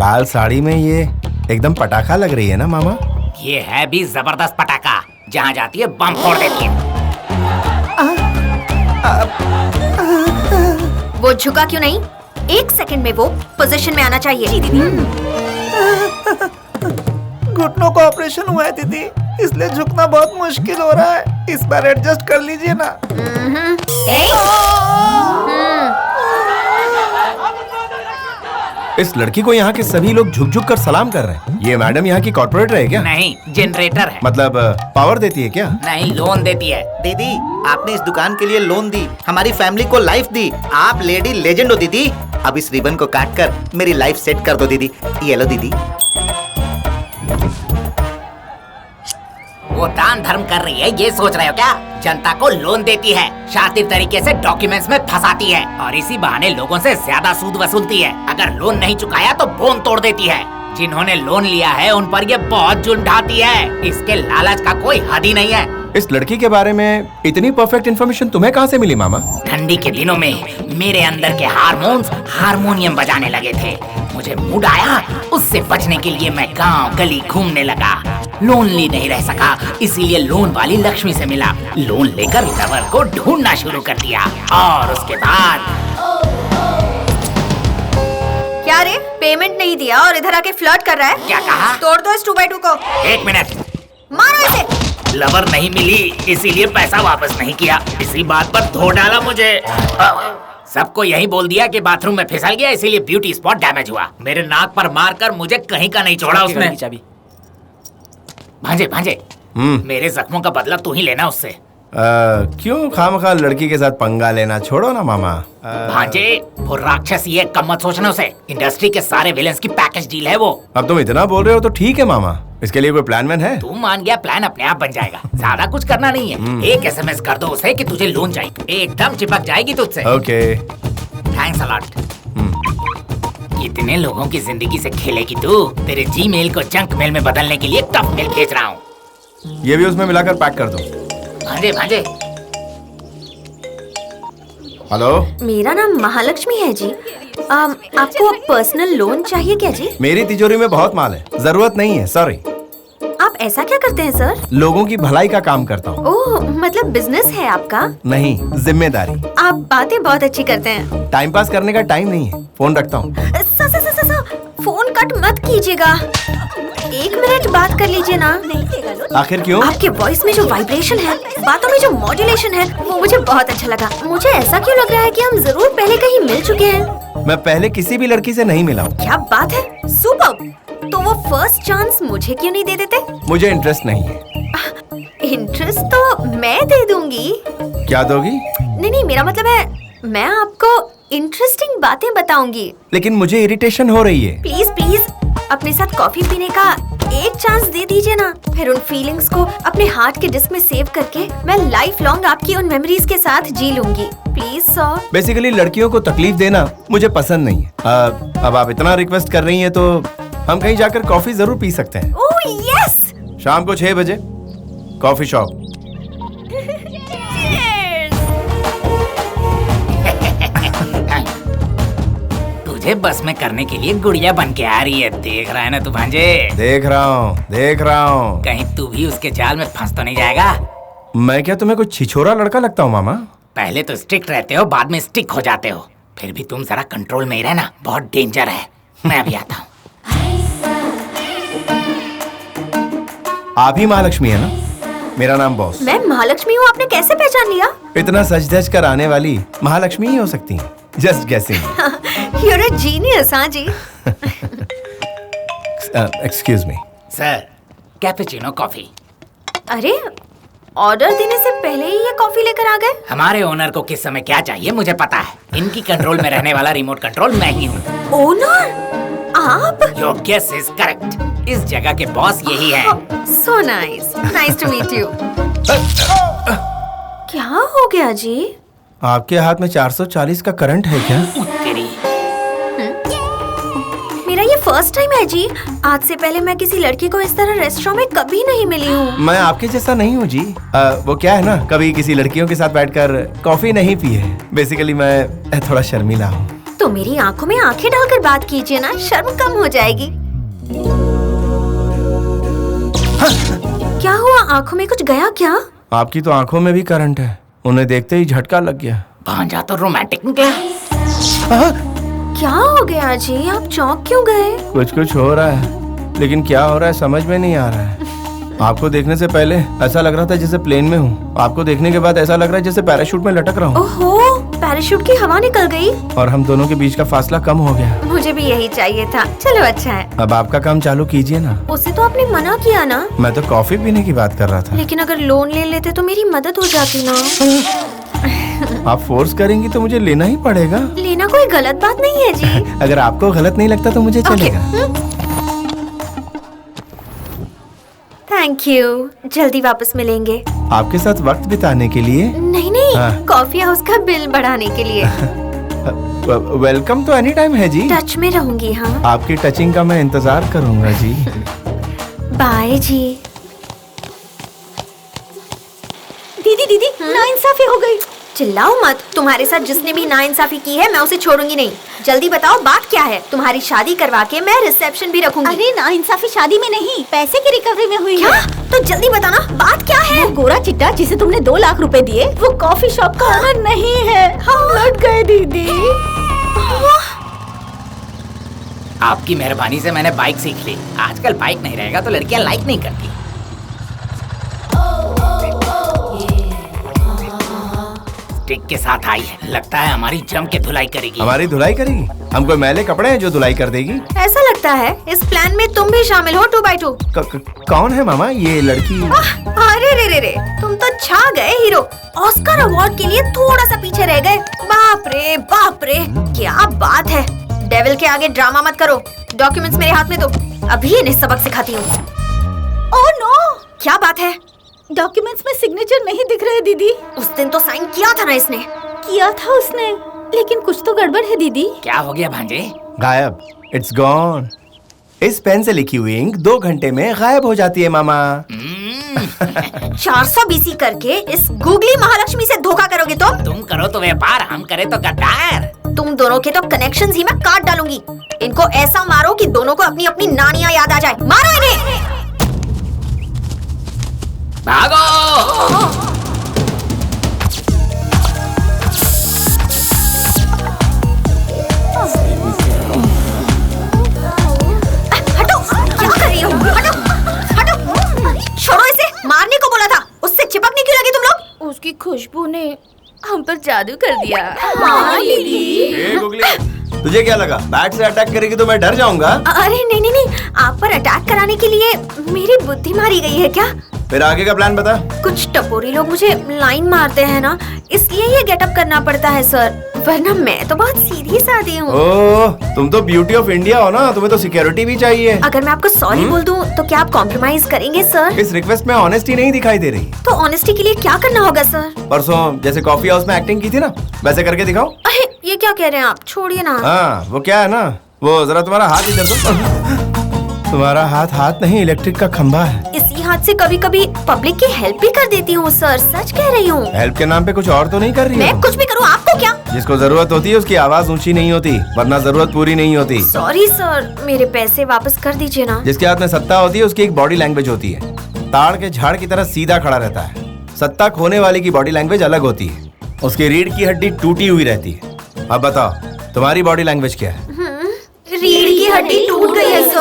लाल साड़ी में ये एकदम पटाखा लग रही है ना मामा? ये है भी जबरदस्त पटाखा, जहाँ जाती है बम फोड़ देती है। वो झुका क्यों नहीं? 1 सेकंड में वो पोजीशन में आना चाहिए। जी दीदी। घुटनों का ऑपरेशन हुआ है दीदी, इसलिए झुकना बहुत मुश्किल हो रहा है। इस बार एडजस्ट कर लीजिए ना। इस लड़की को यहाँ के सभी लोग झुक झुक कर सलाम कर रहे हैं। ये मैडम यहाँ की कॉर्पोरेटर है क्या? नहीं, जनरेटर है। मतलब पावर देती है क्या? नहीं, लोन देती है। दीदी, आपने इस दुकान के लिए लोन दी, हमारी फैमिली को लाइफ दी। आप लेडी लेजेंड हो दीदी। अब इस रिबन को काट कर मेरी लाइफ सेट कर दो दीदी। ये लो दीदी। वो दान धर्म कर रही है, ये सोच रहे हो क्या? जनता को लोन देती है, शातिर तरीके से डॉक्यूमेंट्स में फंसाती है और इसी बहाने लोगों से ज्यादा सूद वसूलती है। अगर लोन नहीं चुकाया तो बोन तोड़ देती है। जिन्होंने लोन लिया है उन पर ये बहुत जुल्म ढाती है। इसके लालच का कोई हद ही नहीं है। इस लड़की के बारे में इतनी परफेक्ट इन्फॉर्मेशन तुम्हें कहाँ से मिली मामा? ठंडी के दिनों में मेरे अंदर के हार्मोन्स हारमोनियम बजाने लगे थे। मुझे मूड आया, उससे बचने के लिए मैं गांव गली घूमने लगा। लोनली नहीं रह सका, इसीलिए लोन वाली लक्ष्मी से मिला। लोन लेकर लवर को ढूंढना शुरू कर दिया और उसके बाद क्या रे, पेमेंट नहीं दिया और इधर आके फ्लर्ट कर रहा है? क्या कहा? तोड़ दो इस 2x2 को। 1 मिनट। मारो इसे। लवर नहीं मिली, इसीलिए पैसा वापस नहीं किया। इसी बात पर धो डाला मुझे। सबको यही बोल दिया कि बाथरूम में फिसल गया, इसीलिए ब्यूटी स्पॉट डैमेज हुआ। मेरे नाक पर मारकर मुझे कहीं का नहीं छोड़ा उसने। भांजे भांजे, मेरे जख्मों का बदला तू ही लेना उससे। क्यों खामखा लड़की के साथ पंगा लेना? छोड़ो ना मामा। भांजे, वो राक्षस ही है, कम मत सोचना उसे। इंडस्ट्री के सारे विलेंस की पैकेज डील है वो। अब तुम इतना बोल रहे हो तो ठीक है मामा। इसके लिए कोई प्लान वैन है? तू मान गया, प्लान अपने आप बन जाएगा। ज्यादा कुछ करना नहीं है। एक SMS कर दो उसे कि तुझे लोन चाहिए, एकदम चिपक जाएगी तुझसे। ओके। Thanks a lot. कितने लोगों की जिंदगी से खेलेगी तू? तेरे जीमेल को जंक मेल में बदलने के लिए टफ मेल भेज रहा हूँ। ये भी उसमें मिलाकर पैक कर दो। भांजे भांजे। हेलो, मेरा नाम महालक्ष्मी है जी। आपको पर्सनल लोन चाहिए क्या जी? मेरी तिजोरी में बहुत माल है, जरूरत नहीं है। सॉरी। आप ऐसा क्या करते हैं सर? लोगों की भलाई का काम करता हूँ। ओह, मतलब बिजनेस है आपका? नहीं, जिम्मेदारी। आप बातें बहुत अच्छी करते हैं। टाइम पास करने का टाइम नहीं है, फोन रखता हूँ। फोन कट मत कीजिएगा, 1 मिनट बात कर लीजिए ना। आखिर क्यों? आपके वॉइस में जो वाइब्रेशन है, बातों में जो मॉड्यूलेशन है, वो मुझे बहुत अच्छा लगा। मुझे ऐसा क्यों लग रहा है कि हम जरूर पहले कहीं मिल चुके हैं। मैं पहले किसी भी लड़की से नहीं मिला हूँ। क्या बात है, सुपर्ब। तो वो फर्स्ट चांस मुझे क्यों नहीं दे देते? मुझे इंटरेस्ट नहीं है। इंटरेस्ट तो मैं दे दूंगी। क्या दोगी? नहीं, मेरा मतलब है मैं आपको इंटरेस्टिंग बातें बताऊंगी। लेकिन मुझे इरिटेशन हो रही है। प्लीज अपने साथ कॉफी पीने का एक चांस दे दीजिए ना। फिर उन फीलिंग्स को अपने हार्ट के डिस्क में सेव करके मैं लाइफ लॉन्ग आपकी उन मेमोरीज के साथ जी लूंगी। Please sir. बेसिकली लड़कियों को तकलीफ देना मुझे पसंद नहीं है। अब आप इतना रिक्वेस्ट कर रही हैं तो हम कहीं जाकर कॉफी जरूर पी सकते हैं। Oh yes. शाम को 6 बजे कॉफी शॉप। तुझे बस में करने के लिए गुड़िया बन के आ रही है। देख रहा है ना तू भांजे? देख रहा हूँ। कहीं तू भी उसके जाल में फंस तो नहीं जाएगा? मैं क्या तुम्हें कुछ छिछोरा लड़का लगता हूँ मामा? पहले तो स्ट्रिक्ट रहते हो, बाद में स्टिक हो जाते हो। फिर भी तुम जरा कंट्रोल में ही रहना, बहुत डेंजर है। मैं अभी आता हूँ। आप ही महालक्ष्मी है ना? मेरा नाम बॉस। मैं महालक्ष्मी हूँ, आपने कैसे पहचान लिया? इतना सज धज कर आने वाली महालक्ष्मी ही हो सकती हैं। Just guessing. You're a genius, हाँ जी। Excuse me sir, cappuccino coffee. अरे, ऑर्डर देने से पहले ही ये कॉफी लेकर आ गए? हमारे ओनर को किस समय क्या चाहिए मुझे पता है। इनकी कंट्रोल में रहने वाला रिमोट कंट्रोल मैं ही हूँ। ओनर आप? Your guess is correct. इस जगह के बॉस यही है। So nice. Nice to meet you. क्या हो गया जी? आपके हाथ में 440 का करंट है क्या? तेरी। मेरा ये फर्स्ट टाइम है जी। आज से पहले मैं किसी लड़की को इस तरह रेस्टोरेंट में कभी नहीं मिली हूँ। मैं आपके जैसा नहीं हूँ जी। वो क्या है ना, कभी किसी लड़कियों के साथ बैठकर कॉफी नहीं पी है। बेसिकली मैं थोड़ा शर्मीला हूँ। तो मेरी आंखों में आंखें डालकर बात कीजिए ना, शर्म कम हो जाएगी। क्या हुआ, आंखों में कुछ गया क्या? आपकी तो आंखों में भी करंट है, उन्हें देखते ही झटका लग गया। भांजा तो रोमांटिक निकला। क्या हो गया जी, आप चौंक क्यों गए? कुछ हो रहा है, लेकिन क्या हो रहा है समझ में नहीं आ रहा है। आपको देखने से पहले ऐसा लग रहा था जैसे प्लेन में हूँ, आपको देखने के बाद ऐसा लग रहा है जैसे पैराशूट में लटक रहा हूँ। ओहो, पैराशूट की हवा निकल गई और हम दोनों के बीच का फासला कम हो गया। मुझे भी यही चाहिए था। चलो अच्छा है। अब आपका काम चालू कीजिए ना। उसे तो आपने मना किया ना। मैं तो कॉफी पीने की बात कर रहा था। लेकिन अगर लोन ले लेते तो मेरी मदद हो जाती ना। आप फोर्स करेंगी तो मुझे लेना ही पड़ेगा। लेना कोई गलत बात नहीं है जी। अगर आपको गलत नहीं लगता तो मुझे चलेगा। थैंक यू, जल्दी वापस मिलेंगे। आपके साथ वक्त बिताने के लिए? नहीं, हाँ। कॉफी हाउस का बिल बढ़ाने के लिए। वेलकम तो एनी टाइम है जी। टच में रहूंगी। हाँ, आपकी टचिंग का मैं इंतजार करूंगा जी। बाय जी। दीदी नाइंसाफी हो गई। चिल्लाओ मत, तुम्हारे साथ जिसने भी नाइंसाफी की है मैं उसे छोड़ूंगी नहीं। जल्दी बताओ बात क्या है। तुम्हारी शादी करवा के मैं रिसेप्शन भी रखूंगी। अरे नाइंसाफी शादी में नहीं, पैसे की रिकवरी में हुई क्या? है। तो जल्दी बताना बात क्या है। वो गोरा चिट्टा जिसे तुमने 2 लाख रुपए दिए, वो कॉफी शॉप का ओनर नहीं है। हम लौट गए दीदी। आपकी मेहरबानी से मैंने बाइक सीख ली। आजकल बाइक नहीं रहेगा तो लड़कियां लाइक नहीं करती। स्टिक के साथ आई है, लगता है हमारी जम के धुलाई करेगी। हमारी धुलाई करेगी? हम कोई मैले कपड़े हैं जो धुलाई कर देगी? ऐसा लगता है इस प्लान में तुम भी शामिल हो 2x2। कौन है मामा ये लड़की? अरे रे रे रे, तुम तो छा गए हीरो। ऑस्कर अवार्ड के लिए थोड़ा सा पीछे रह गए। बाप रे, क्या बात है। डेविल के आगे ड्रामा मत करो। डॉक्यूमेंट्स मेरे हाथ में दो, अभी इन्हें सबक सिखाती हूँ। ओह नो, क्या बात है? डॉक्यूमेंट्स में सिग्नेचर नहीं दिख रहे दीदी। उस दिन तो साइन किया था ना इसने। किया था उसने, लेकिन कुछ तो गड़बड़ है दीदी। क्या हो गया भांजे? गायब। It's gone. इस पेन से लिखी हुई इंक 2 घंटे में गायब हो जाती है मामा। 400 BC करके इस गूगली महालक्ष्मी से धोखा करोगे तुम करो तो व्यापार, हम करे तो गद्दार। तुम दोनों के तो कनेक्शंस ही मैं काट डालूंगी। इनको ऐसा मारो कि दोनों को अपनी अपनी नानियां याद आ जाए। मारो इन्हें। भागो। हटो, क्या कर रही हो? हटो, छोड़ो इसे। मारने को बोला था, उससे चिपकने क्यों लगे तुम लोग? उसकी खुशबू ने हम पर जादू कर दिया। ए गुगली, तुझे क्या लगा बैट से अटैक करेगी तो मैं डर जाऊंगा? अरे नहीं, आप पर अटैक कराने के लिए मेरी बुद्धि मारी गई है क्या? फिर आगे का प्लान बता। कुछ टपोरी लोग मुझे लाइन मारते हैं ना, इसलिए ये गेटअप करना पड़ता है सर, वरना मैं तो बहुत सीधी सादी हूँ। ओह, तुम तो ब्यूटी ऑफ इंडिया हो ना, तुम्हें तो सिक्योरिटी भी चाहिए। अगर मैं आपको सॉरी बोल दूं तो क्या आप कॉम्प्रोमाइज करेंगे सर? इस रिक्वेस्ट में ऑनेस्टी नहीं दिखाई दे रही। तो ऑनेस्टी के लिए क्या करना होगा सर? परसों जैसे कॉफी हाउस में एक्टिंग की थी ना, वैसे करके दिखाओ। अरे ये क्या कह रहे हैं आप, छोड़िए ना। हाँ, वो क्या है ना, वो जरा तुम्हारा हाथ इधर दो। तुम्हारा हाथ नहीं, इलेक्ट्रिक का खंभा है। इसी हाथ से कभी कभी पब्लिक की हेल्प भी कर देती हूँ सर, सच कह रही हूँ। हेल्प के नाम पे कुछ और तो नहीं कर रही मैं हो? कुछ भी करूँ आपको क्या? जिसको जरूरत होती है उसकी आवाज ऊंची नहीं होती, वरना जरूरत पूरी नहीं होती। सॉरी सर, मेरे पैसे वापस कर दीजिए ना। जिसके हाथ में सत्ता होती है उसकी एक बॉडी लैंग्वेज होती है। ताड़ के झाड़ की तरह सीधा खड़ा रहता है। सत्ता खोने वाले की बॉडी लैंग्वेज अलग होती है, उसकी रीढ़ की हड्डी टूटी हुई रहती है। अब बताओ तुम्हारी बॉडी लैंग्वेज क्या है? रीढ़ की हड्डी टूट गई है सर।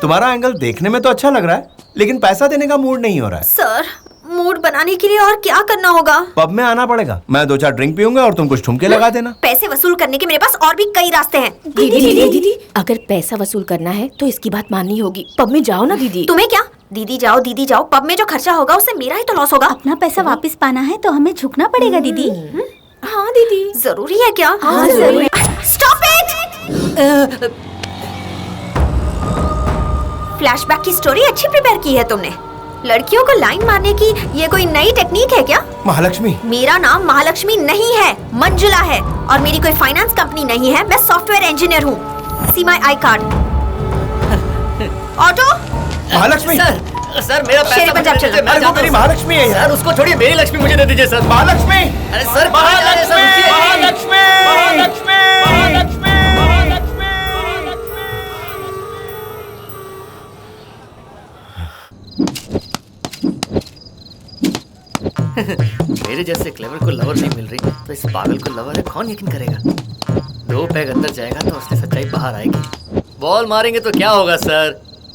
तुम्हारा एंगल देखने में तो अच्छा लग रहा है, लेकिन पैसा देने का मूड नहीं हो रहा है। सर, मूड बनाने के लिए और क्या करना होगा? पब में आना पड़ेगा, मैं 2-4 ड्रिंक पीऊंगा और तुम कुछ ठुमके लगा देना। पैसे वसूल करने के मेरे पास और भी कई रास्ते हैं। दीदी, अगर पैसा वसूल करना है तो इसकी बात माननी होगी। पब में जाओ ना दीदी। तुम्हें क्या? दीदी जाओ, पब में जो खर्चा होगा उससे मेरा ही तो लॉस होगा। अपना पैसा वापस पाना है तो हमें झुकना पड़ेगा दीदी। हाँ दीदी। जरूरी है क्या? हाँ, जरूरी। Stop it. फ्लैशबैक की स्टोरी अच्छी प्रिपेयर की है तुमने। लड़कियों को लाइन मारने की ये कोई नई टेक्निक है क्या? महालक्ष्मी। मेरा नाम महालक्ष्मी नहीं है, मंजुला है, और मेरी कोई फाइनेंस कंपनी नहीं है। मैं सॉफ्टवेयर इंजीनियर हूँ। See my I card. Auto. Mahalakshmi. Sir, sir मेरा पैसा शेरी पंजाब मुझे दे चलो। दीजिए, मैं अरे वो जाता मेरी हूँ। महालक्ष्मी है यार। सर उसको छोड़िए, मेरी लक्ष्मी मुझे दे दीजिए सर। महालक्ष्मी, अरे सर कहाँ जा रहे हैं सर? रुकिए। महालक्ष्मी, महालक्ष्मी, महालक्ष्मी, मेरे जैसे क्लेवर को लवर नहीं मिल रही तो इस पागल को लवर है, कौन यकीन करेगा? 2 पैग अंदर जाएगा तो असली सच्चाई बाहर आएगी। बॉल मारेंगे तो क्या होगा सर?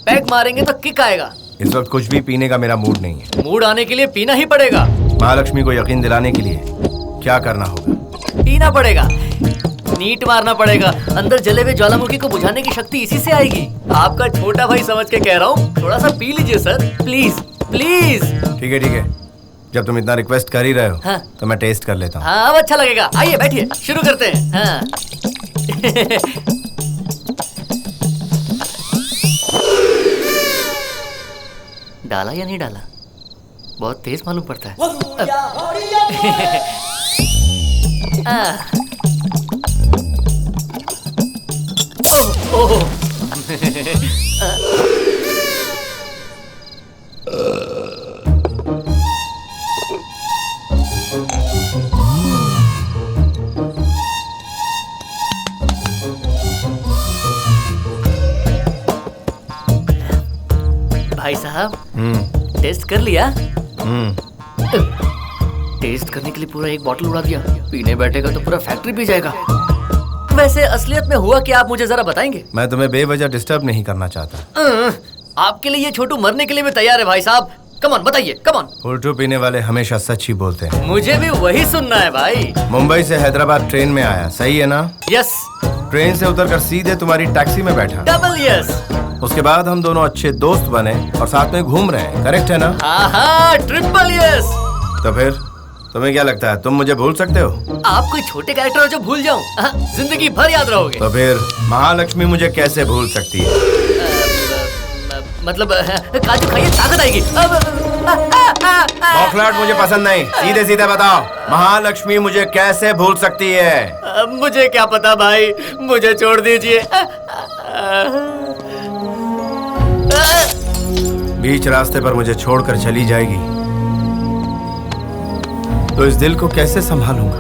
पैग मारेंगे तो किक आएगा। इस वक्त कुछ भी पीने का मेरा मूड नहीं है। मूड आने के लिए पीना ही पड़ेगा। महालक्ष्मी को यकीन दिलाने के लिए क्या करना होगा? पीना पड़ेगा, नीट मारना पड़ेगा। अंदर जले हुए ज्वालामुखी को बुझाने की शक्ति इसी से आएगी। आपका छोटा भाई समझ के कह रहा हूँ, थोड़ा सा पी लीजिए सर, प्लीज प्लीज। ठीक है ठीक है, जब तुम इतना रिक्वेस्ट कर ही रहे हो हाँ। तो मैं टेस्ट कर लेता हूँ। हाँ अब अच्छा लगेगा। आइए बैठिए, शुरू करते हैं। हाँ। डाला या नहीं डाला? बहुत तेज मालूम पड़ता है। ओह, ओह। भाई साहब टेस्ट कर लिया? टेस्ट करने के लिए पूरा 1 बॉटल उड़ा दिया, पीने बैठेगा तो पूरा फैक्ट्री पी जाएगा। वैसे असलियत में हुआ क्या, आप मुझे जरा बताएंगे? मैं तुम्हें बेवजह डिस्टर्ब नहीं करना चाहता। आपके लिए ये छोटू मरने के लिए भी तैयार है भाई साहब। कम ऑन बताइए, कम ऑन। उल्टू पीने वाले हमेशा सच ही बोलते हैं। मुझे भी वही सुनना है भाई। मुंबई से हैदराबाद ट्रेन में आया, सही है ना? यस। ट्रेन से उतरकर सीधे तुम्हारी टैक्सी में बैठा। Double yes. उसके बाद हम दोनों अच्छे दोस्त बने और साथ में घूम रहे हैं, करेक्ट है ना? हाँ ट्रिपल यस। तो फिर तुम्हें क्या लगता है, तुम मुझे भूल सकते हो? आप कोई छोटे कैरेक्टर हो जो भूल जाऊं? जिंदगी भर याद रहोगे। तो फिर महालक्ष्मी मुझे कैसे भूल सकती है? मतलब काजू खाइए ताकत आएगी। बौखलाहट मुझे पसंद नहीं, सीधे सीधे बताओ, महालक्ष्मी मुझे कैसे भूल सकती है? मुझे क्या पता भाई, मुझे छोड़ दीजिए। बीच रास्ते पर मुझे छोड़कर चली जाएगी तो इस दिल को कैसे संभालूंगा?